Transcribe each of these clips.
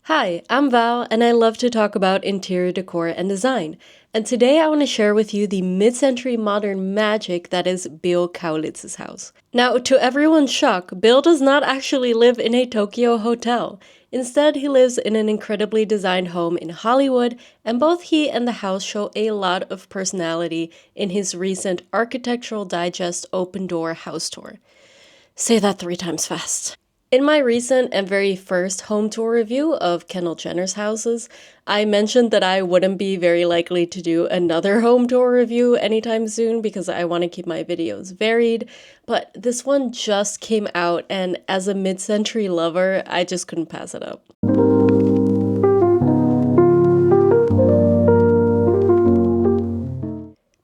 Hi, I'm Val, and I love to talk about interior decor and design. And today I want to share with you the mid-century modern magic that is Bill Kaulitz's house. Now, to everyone's shock, Bill does not actually live in a Tokio hotel. Instead, he lives in an incredibly designed home in Hollywood, and both he and the house show a lot of personality in his recent Architectural Digest open door house tour. Say that 3 times fast. In my recent and very first home tour review of Kendall Jenner's houses, I mentioned that I wouldn't be very likely to do another home tour review anytime soon because I want to keep my videos varied, but this one just came out and as a mid-century lover, I just couldn't pass it up.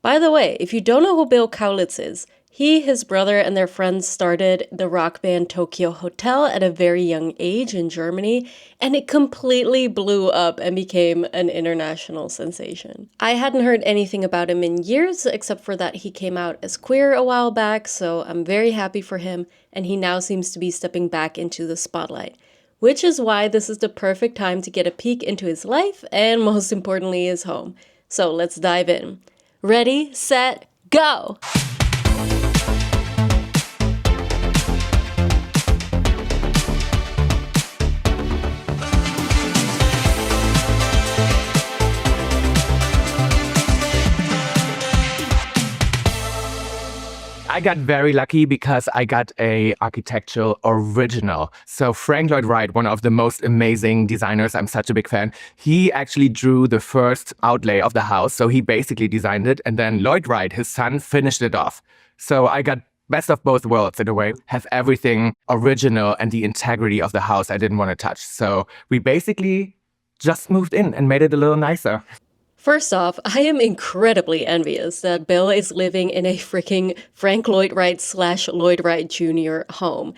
By the way, if you don't know who Bill Kaulitz is, he, his brother, and their friends started the rock band Tokio Hotel at a very young age in Germany, and it completely blew up and became an international sensation. I hadn't heard anything about him in years, except for that he came out as queer a while back, so I'm very happy for him, and he now seems to be stepping back into the spotlight. Which is why this is the perfect time to get a peek into his life, and most importantly, his home. So let's dive in. Ready, set, go! I got very lucky because I got a architectural original. So Frank Lloyd Wright, one of the most amazing designers, I'm such a big fan, he actually drew the first outlay of the house. So he basically designed it. And then Lloyd Wright, his son, finished it off. So I got best of both worlds in a way, have everything original and the integrity of the house I didn't want to touch. So we basically just moved in and made it a little nicer. First off, I am incredibly envious that Bill is living in a freaking Frank Lloyd Wright / Lloyd Wright Junior home.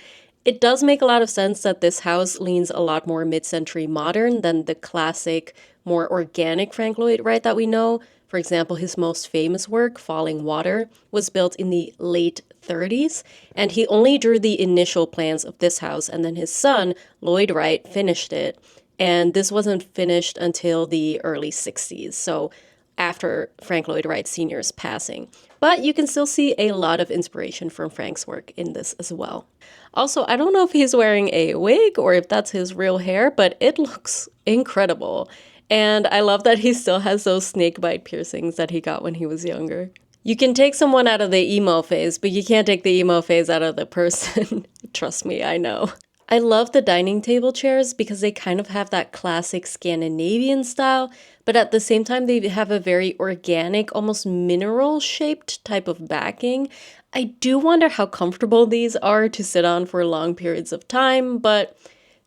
It does make a lot of sense that this house leans a lot more mid-century modern than the classic, more organic Frank Lloyd Wright that we know. For example, his most famous work, Falling Water, was built in the late 30s, and he only drew the initial plans of this house, and then his son, Lloyd Wright, finished it. And this wasn't finished until the early 60s, so after Frank Lloyd Wright Sr.'s passing. But you can still see a lot of inspiration from Frank's work in this as well. Also, I don't know if he's wearing a wig or if that's his real hair, but it looks incredible. And I love that he still has those snakebite piercings that he got when he was younger. You can take someone out of the emo phase, but you can't take the emo phase out of the person. Trust me, I know. I love the dining table chairs because they kind of have that classic Scandinavian style, but at the same time they have a very organic, almost mineral-shaped type of backing. I do wonder how comfortable these are to sit on for long periods of time, but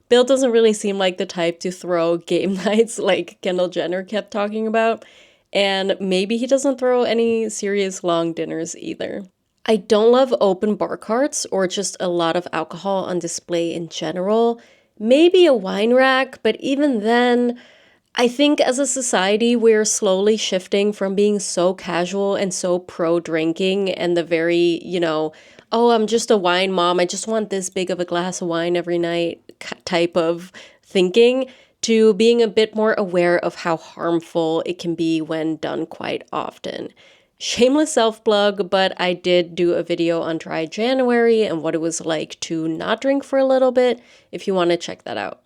Bill doesn't really seem like the type to throw game nights like Kendall Jenner kept talking about, and maybe he doesn't throw any serious long dinners either. I don't love open bar carts or just a lot of alcohol on display in general. Maybe a wine rack, but even then, I think as a society, we're slowly shifting from being so casual and so pro-drinking and the very, oh, I'm just a wine mom, I just want this big of a glass of wine every night type of thinking to being a bit more aware of how harmful it can be when done quite often. Shameless self-plug, but I did do a video on dry January and what it was like to not drink for a little bit, if you want to check that out.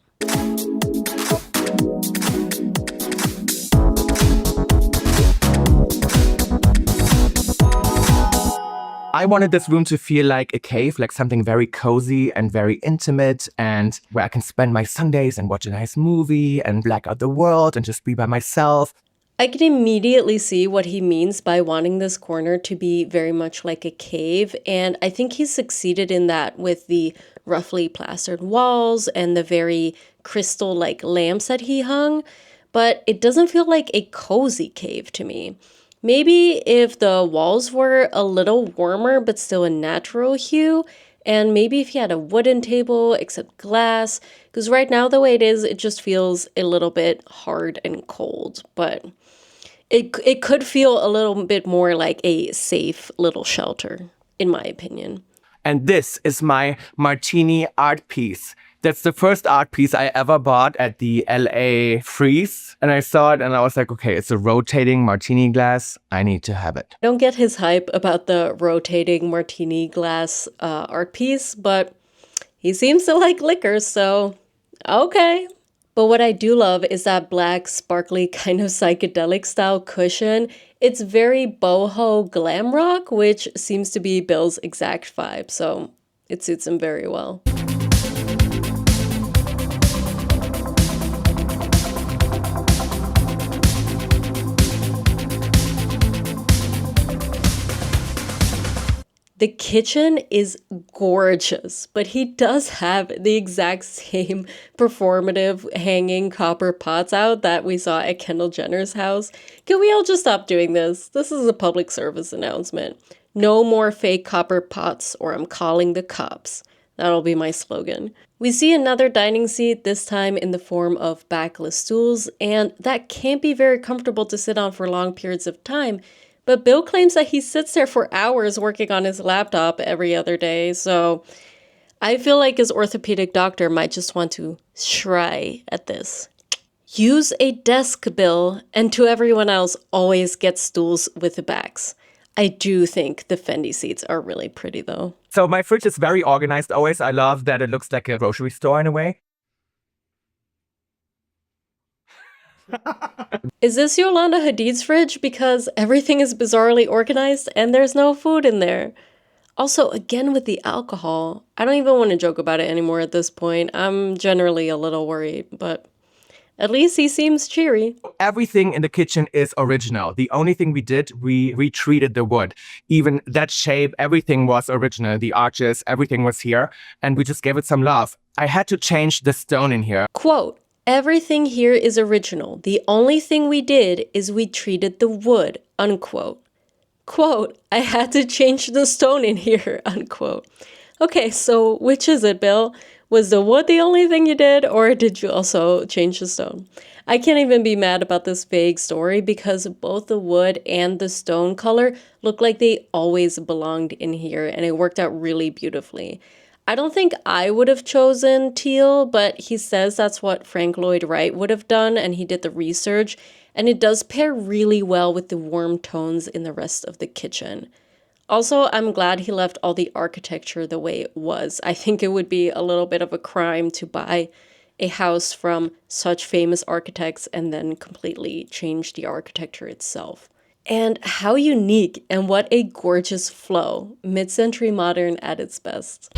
I wanted this room to feel like a cave, like something very cozy and very intimate, and where I can spend my Sundays and watch a nice movie and black out the world and just be by myself. I can immediately see what he means by wanting this corner to be very much like a cave, and I think he's succeeded in that with the roughly plastered walls and the very crystal-like lamps that he hung, but it doesn't feel like a cozy cave to me. Maybe if the walls were a little warmer but still a natural hue, and maybe if he had a wooden table except glass, because right now the way it is, it just feels a little bit hard and cold, but it could feel a little bit more like a safe little shelter, in my opinion. And this is my martini art piece. That's the first art piece I ever bought at the LA Freeze. And I saw it and I was like, okay, it's a rotating martini glass. I need to have it. I don't get his hype about the rotating martini glass art piece, but he seems to like liquor, so okay. But what I do love is that black, sparkly, kind of psychedelic style cushion. It's very boho glam rock, which seems to be Bill's exact vibe, so it suits him very well. The kitchen is gorgeous, but he does have the exact same performative hanging copper pots out that we saw at Kendall Jenner's house. Can we all just stop doing this? This is a public service announcement. No more fake copper pots or I'm calling the cops. That'll be my slogan. We see another dining seat, this time in the form of backless stools, and that can't be very comfortable to sit on for long periods of time. But Bill claims that he sits there for hours working on his laptop every other day, so I feel like his orthopedic doctor might just want to try at this. Use a desk, Bill, and to everyone else, always get stools with the backs. I do think the Fendi seats are really pretty, though. So my fridge is very organized always. I love that it looks like a grocery store in a way. Is this Yolanda Hadid's fridge? Because everything is bizarrely organized and there's no food in there. Also, again with the alcohol, I don't even want to joke about it anymore at this point. I'm generally a little worried, but at least he seems cheery. Everything in the kitchen is original. The only thing we did, we retreated the wood. Even that shape, everything was original. The arches, everything was here. And we just gave it some love. I had to change the stone in here. Quote, everything here is original. The only thing we did is we treated the wood, unquote. Quote, I had to change the stone in here, unquote. Okay, so which is it, Bill? Was the wood the only thing you did, or did you also change the stone? I can't even be mad about this vague story because both the wood and the stone color look like they always belonged in here, and it worked out really beautifully. I don't think I would have chosen teal, but he says that's what Frank Lloyd Wright would have done, and he did the research, and it does pair really well with the warm tones in the rest of the kitchen. Also, I'm glad he left all the architecture the way it was. I think it would be a little bit of a crime to buy a house from such famous architects and then completely change the architecture itself. And how unique and what a gorgeous flow. Mid-century modern at its best.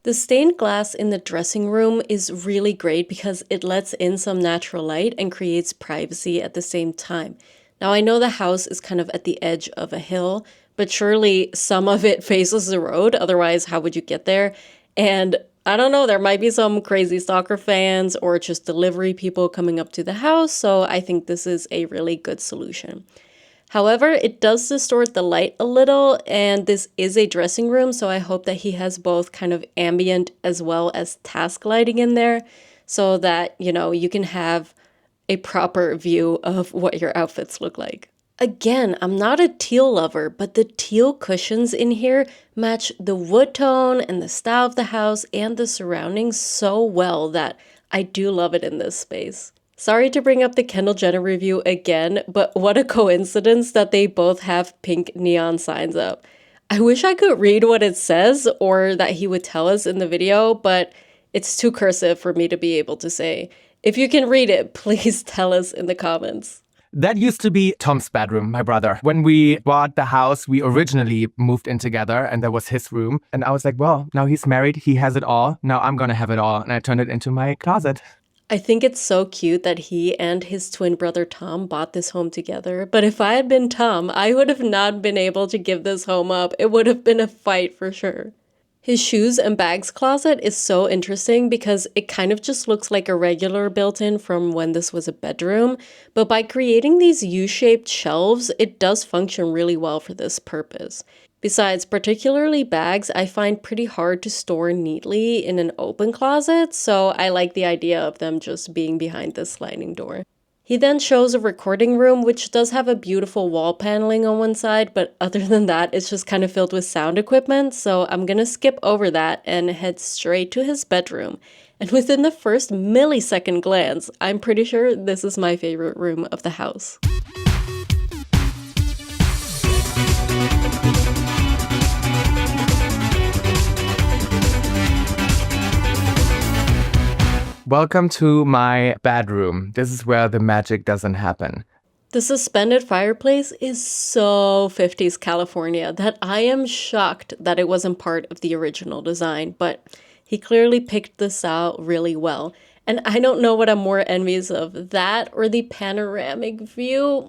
The stained glass in the dressing room is really great because it lets in some natural light and creates privacy at the same time. Now, I know the house is kind of at the edge of a hill, but surely some of it faces the road. Otherwise, how would you get there? And I don't know, there might be some crazy soccer fans or just delivery people coming up to the house, so I think this is a really good solution. However, it does distort the light a little, and this is a dressing room, so I hope that he has both kind of ambient as well as task lighting in there so that, you can have a proper view of what your outfits look like. Again, I'm not a teal lover, but the teal cushions in here match the wood tone and the style of the house and the surroundings so well that I do love it in this space. Sorry to bring up the Kendall Jenner review again, but what a coincidence that they both have pink neon signs up. I wish I could read what it says or that he would tell us in the video, but it's too cursive for me to be able to say. If you can read it, please tell us in the comments. That used to be Tom's bedroom, my brother. When we bought the house, we originally moved in together and that was his room. And I was like, well, now he's married, he has it all. Now I'm gonna have it all. And I turned it into my closet. I think it's so cute that he and his twin brother Tom bought this home together. But if I had been Tom, I would have not been able to give this home up. It would have been a fight for sure. His shoes and bags closet is so interesting because it kind of just looks like a regular built-in from when this was a bedroom. But by creating these U-shaped shelves, it does function really well for this purpose. Besides, particularly bags, I find pretty hard to store neatly in an open closet, so I like the idea of them just being behind this sliding door. He He then shows a recording room, which does have a beautiful wall paneling on one side, but other than that, it's just kind of filled with sound equipment, so I'm gonna skip over that and head straight to his bedroom. And within the first millisecond glance, I'm pretty sure this is my favorite room of the house. Welcome to my bedroom. This is where the magic doesn't happen. The suspended fireplace is so 50s California that I am shocked that it wasn't part of the original design, but he clearly picked this out really well. And I don't know what I'm more envious of, that or the panoramic view.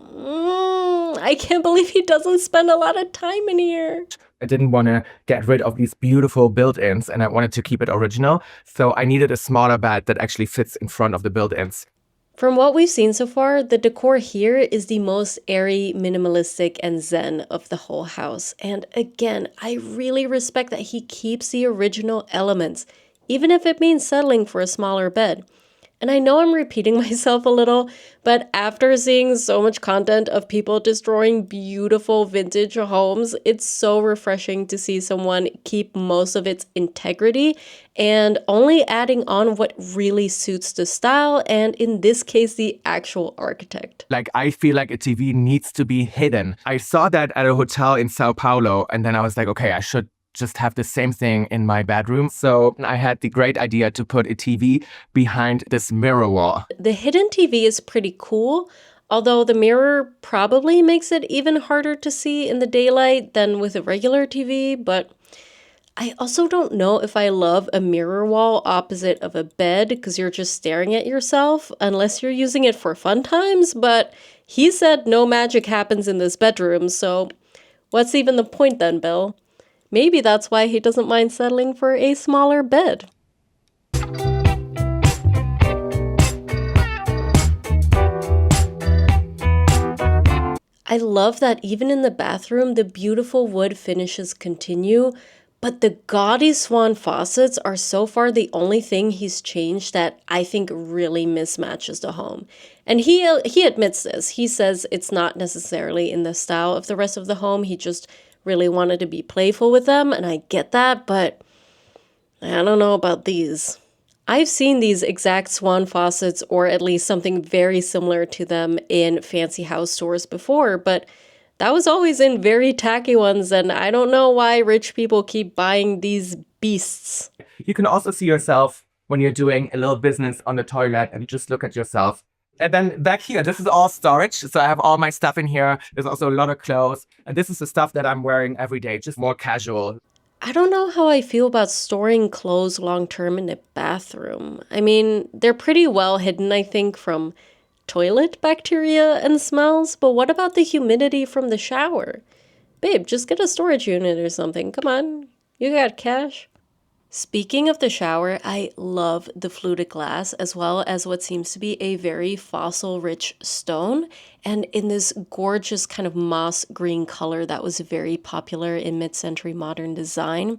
I can't believe he doesn't spend a lot of time in here. I didn't want to get rid of these beautiful built-ins and I wanted to keep it original. So I needed a smaller bed that actually fits in front of the built-ins. From what we've seen so far, the decor here is the most airy, minimalistic, and zen of the whole house. And again, I really respect that he keeps the original elements, even if it means settling for a smaller bed. And I know I'm repeating myself a little, but after seeing so much content of people destroying beautiful vintage homes, it's so refreshing to see someone keep most of its integrity and only adding on what really suits the style, and in this case, the actual architect. Like, I feel like a TV needs to be hidden. I saw that at a hotel in Sao Paulo, and then I was like, okay, I should just have the same thing in my bedroom. So I had the great idea to put a TV behind this mirror wall. The hidden TV is pretty cool, although the mirror probably makes it even harder to see in the daylight than with a regular TV, but I also don't know if I love a mirror wall opposite of a bed because you're just staring at yourself, unless you're using it for fun times, but he said no magic happens in this bedroom, so what's even the point then, Bill? Maybe that's why he doesn't mind settling for a smaller bed. I love that even in the bathroom, the beautiful wood finishes continue, but the gaudy swan faucets are so far the only thing he's changed that I think really mismatches the home. And he admits this. He says it's not necessarily in the style of the rest of the home. He just really wanted to be playful with them, and I get that, but I don't know about these. I've seen these exact swan faucets, or at least something very similar to them, in fancy house stores before, but that was always in very tacky ones, and I don't know why rich people keep buying these beasts. You can also see yourself when you're doing a little business on the toilet and you just look at yourself. And then back here, this is all storage. So I have all my stuff in here. There's also a lot of clothes. And this is the stuff that I'm wearing every day, just more casual. I don't know how I feel about storing clothes long term in a bathroom. I mean, they're pretty well hidden, I think, from toilet bacteria and smells. But what about the humidity from the shower? Babe, just get a storage unit or something. Come on, you got cash. Speaking of the shower, I love the fluted glass as well as what seems to be a very fossil-rich stone, and in this gorgeous kind of moss green color that was very popular in mid-century modern design.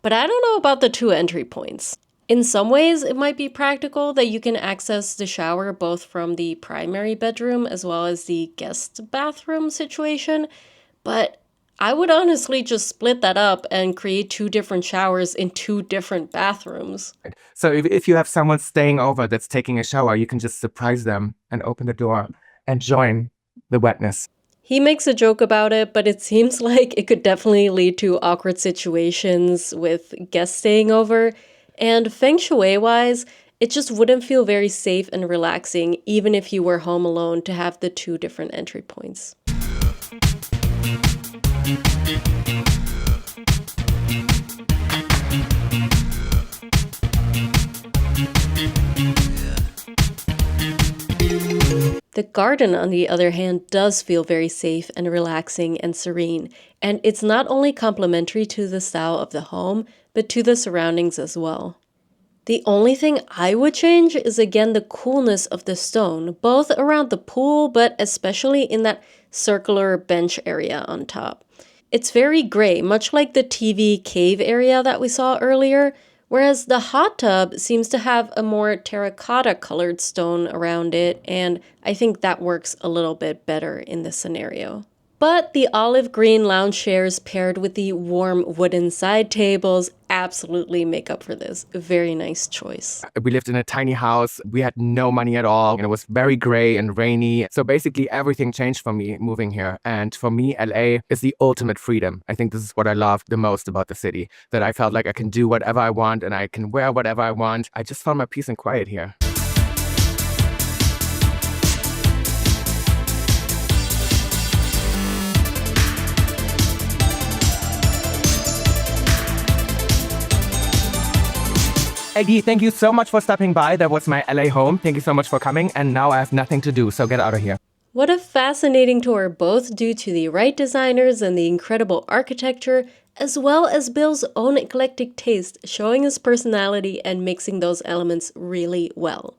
But I don't know about the two entry points. In some ways, it might be practical that you can access the shower both from the primary bedroom as well as the guest bathroom situation, but I would honestly just split that up and create two different showers in two different bathrooms. So if you have someone staying over that's taking a shower, you can just surprise them and open the door and join the wetness. He makes a joke about it, but it seems like it could definitely lead to awkward situations with guests staying over. And feng shui-wise, it just wouldn't feel very safe and relaxing, even if you were home alone, to have the two different entry points. The garden, on the other hand, does feel very safe and relaxing and serene, and it's not only complementary to the style of the home, but to the surroundings as well. The only thing I would change is again the coolness of the stone, both around the pool, but especially in that circular bench area on top. It's very gray, much like the TV cave area that we saw earlier, whereas the hot tub seems to have a more terracotta colored stone around it, and I think that works a little bit better in this scenario. But the olive green lounge chairs paired with the warm wooden side tables absolutely make up for this. A very nice choice. We lived in a tiny house. We had no money at all. And it was very gray and rainy. So basically everything changed for me moving here. And for me, LA is the ultimate freedom. I think this is what I loved the most about the city, that I felt like I can do whatever I want and I can wear whatever I want. I just found my peace and quiet here. Aggie, thank you so much for stopping by. That was my LA home. Thank you so much for coming. And now I have nothing to do, so get out of here. What a fascinating tour, both due to the Wright designers and the incredible architecture, as well as Bill's own eclectic taste, showing his personality and mixing those elements really well.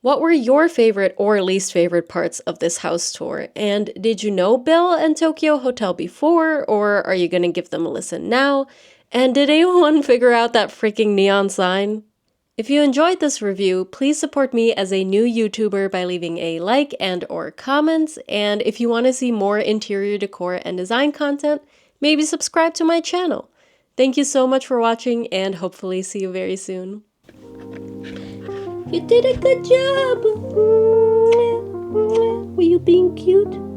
What were your favorite or least favorite parts of this house tour? And did you know Bill and Tokio Hotel before, or are you gonna give them a listen now? And did anyone figure out that freaking neon sign? If you enjoyed this review, please support me as a new YouTuber by leaving a like and or comments, and if you want to see more interior decor and design content, maybe subscribe to my channel. Thank you so much for watching, and hopefully see you very soon. You did a good job! Were you being cute?